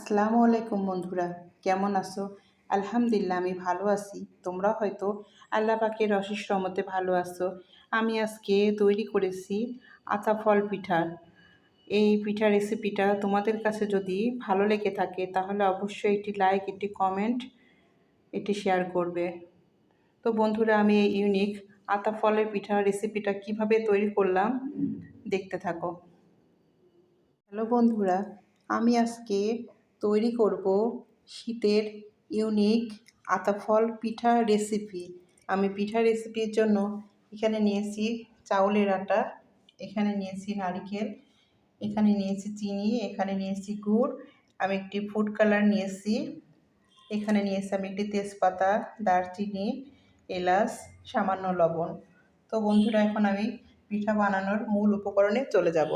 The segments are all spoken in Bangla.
আসসালামু আলাইকুম বন্ধুরা, কেমন আছো? আলহামদুলিল্লাহ আমি ভালো আছি। তোমরা হয়তো আল্লাহ পাকের অশেষ রহমতে ভালো আছো। আমি আজকে তৈরি করেছি আতা ফল পিঠা। এই পিঠা রেসিপিটা তোমাদের কাছে যদি ভালো লেগে থাকে তাহলে অবশ্যই একটি লাইক, একটি কমেন্ট, এটি শেয়ার করবে। তো বন্ধুরা, আমি এই ইউনিক আতা ফলের পিঠা রেসিপিটা কিভাবে তৈরি করলাম দেখতে থাকো। হ্যালো বন্ধুরা, আমি আজকে তৈরি করব শীতের ইউনিক আতা ফল পিঠা রেসিপি। আমি পিঠা রেসিপির জন্য এখানে নিয়েছি চাউলের আটা, এখানে নিয়েছি নারকেল, এখানে নিয়েছি চিনি, এখানে নিয়েছি গুড়, আমি একটি ফুড কালার নিয়েছি, এখানে নিয়েছি আমি একটি তেজপাতা, দারচিনি, এলাচ, সামান্য লবণ। তো বন্ধুরা, এখন আমি পিঠা বানানোর মূল উপকরণে চলে যাব।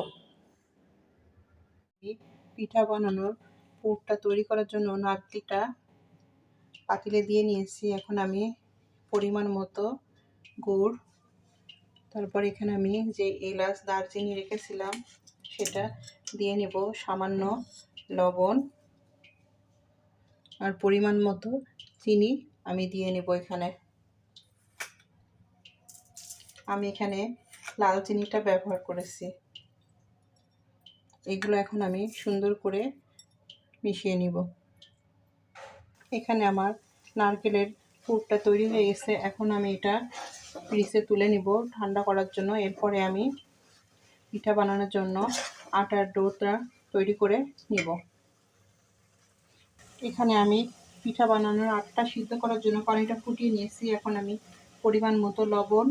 পিঠা বানানোর পুরটা তৈরি করার জন্য নারকেলটা পাতিলে দিয়ে নিয়েছি। এখন আমি পরিমাণ মতো গুড়, তারপর এখানে আমি যে এলাচ দারচিনি রেখেছিলাম সেটা দিয়ে নেব, সামান্য লবণ আর পরিমাণ মতো চিনি আমি দিয়ে নেব। আমি এখানে লাল চিনিটা ব্যবহার করেছি। এগুলো এখন আমি সুন্দর করে মিশিয়ে নিব। এখানে আমার নারকেলের পুরটা তৈরি হয়ে গেছে। এখন আমি এটা ফ্রিজে তুলে নিব ঠান্ডা করার জন্য। এরপরে আমি পিঠা বানানোর জন্য আটার ডোটা তৈরি করে নিব। এখানে আমি পিঠা বানানোর আটা সিদ্ধ করার জন্য পানিটা ফুটিয়ে নিয়েছি। এখন আমি পরিমাণ মতো লবণ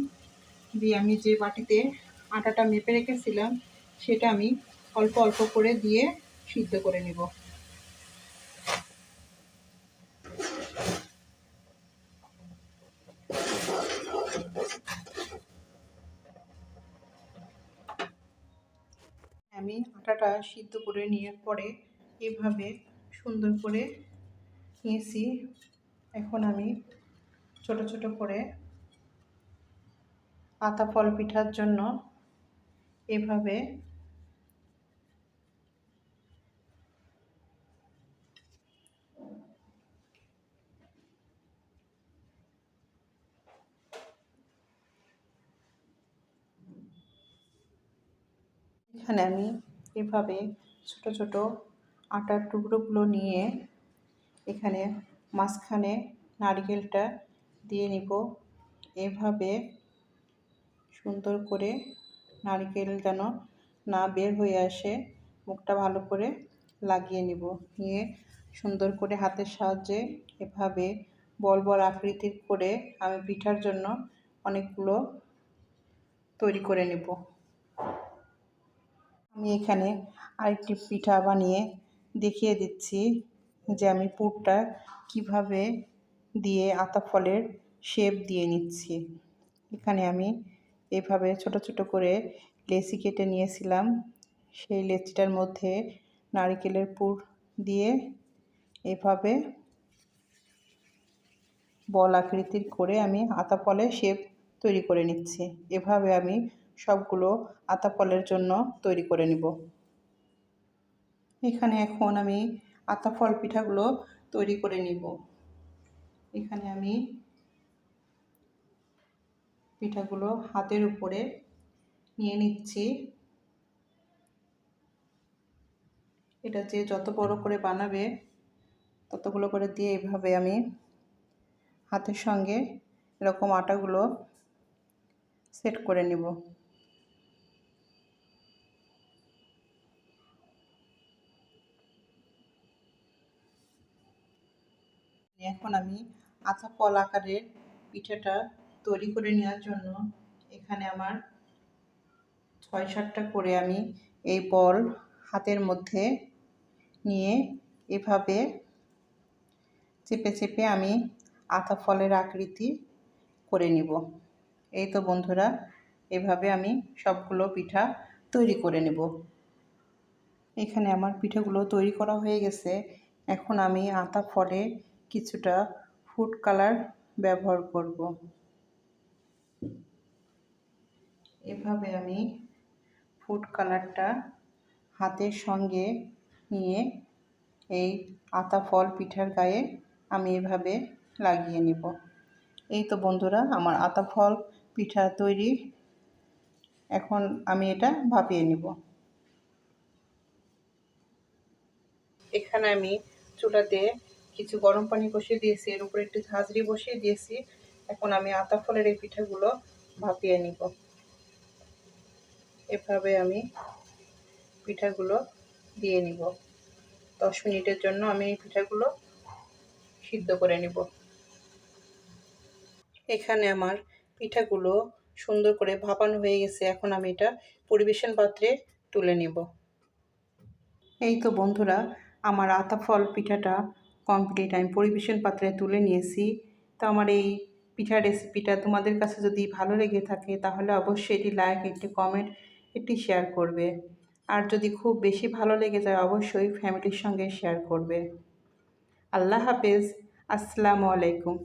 দিয়ে আমি যে বাটিতে আটাটা মেপে রেখেছিলাম সেটা আমি অল্প অল্প করে দিয়ে সিদ্ধ করে নেব। আমি আটাটা সিদ্ধ করে নেওয়ার পরে এভাবে সুন্দর করে নিয়েছি। এখন আমি ছোট ছোট করে আতা ফল পিঠার জন্য এভাবে এখানে আমি এভাবে ছোট ছোট আটার টুকরোগুলো নিয়ে এখানে মাঝখানে নারকেলটা দিয়ে নিব। এভাবে সুন্দর করে নারকেল যেন না বের হয়ে আসে, মুখটা ভালো করে লাগিয়ে নিব। নিয়ে সুন্দর করে হাতের সাহায্যে এভাবে বল বল আকৃতির করে আমি পিঠার জন্য অনেকগুলো তৈরি করে নেব। আমি এখানে আরেকটি পিঠা বানিয়ে দেখিয়ে দিচ্ছি যে আমি পুরটা কিভাবে দিয়ে আতা ফলের শেপ দিয়ে নিচ্ছি। এখানে আমি এভাবে ছোট ছোট করে লেচি কেটে নিয়েছিলাম। সেই লেচিটার মধ্যে নারকেলের পুর দিয়ে এভাবে বল আকৃতির করে আমি আতা ফলের শেপ তৈরি করে নিচ্ছি। এভাবে আমি সবগুলো আতা ফলের জন্য তৈরি করে নিব। এখানে এখন আমি আতা ফল পিঠাগুলো তৈরি করে নিব। এখানে আমি পিঠাগুলো হাতের উপরে নিয়ে নিচ্ছি। এটা যে যত বড় করে বানাবে ততগুলো করে দিয়ে এভাবে আমি হাতের সঙ্গে এরকম আটাগুলো সেট করে নেব। এখন আমি আতা ফল আকারের পিঠাটা তৈরি করে নেওয়ার জন্য এখানে আমার ৬-৭টা করে আমি এই বল হাতের মধ্যে নিয়ে এভাবে চেপে চেপে আমি আতা ফলের আকৃতি করে নিব। এই তো বন্ধুরা, এভাবে আমি সবগুলো পিঠা তৈরি করে নেব। এখানে আমার পিঠাগুলো তৈরি করা হয়ে গেছে। এখন আমি আতা ফলে কিছুটা ফুড কালার ব্যবহার করব। এভাবে আমি ফুড কালারটা হাতের সঙ্গে নিয়ে এই আতা ফল পিঠার গায়ে আমি এভাবে লাগিয়ে নিব। এই তো বন্ধুরা, আমার আতা ফল পিঠা তৈরি। এখন আমি এটা ভাপিয়ে নিব। এখানে আমি চুলাতে কিছু গরম পানি বসিয়ে দিয়েছি, এর উপরে একটু ঝাঁঝরি বসিয়ে দিয়েছি। এখন আমি আতা ফলের এই পিঠাগুলো ভাপিয়ে নিব। এভাবে আমি পিঠাগুলো দিয়ে নিব। 10 মিনিটের জন্য আমি এই পিঠাগুলো সিদ্ধ করে নিব। এখানে আমার পিঠাগুলো সুন্দর করে ভাপানো হয়ে গেছে। এখন আমি এটা পরিবেশন পাত্রে তুলে নিব। এই তো বন্ধুরা, আমার আতা ফল পিঠাটা কমপ্লিট। আমি পরিবেশন পাত্রে তুলে নিয়েছি। তো আমার এই পিঠার রেসিপিটা তোমাদের কাছে যদি ভালো লেগে থাকে তাহলে অবশ্যই একটি লাইক, একটি কমেন্ট, একটি শেয়ার করবে। আর যদি খুব বেশি ভালো লেগে যায় অবশ্যই ফ্যামিলির সঙ্গে শেয়ার করবে। আল্লাহ হাফেজ। আসসালামু আলাইকুম।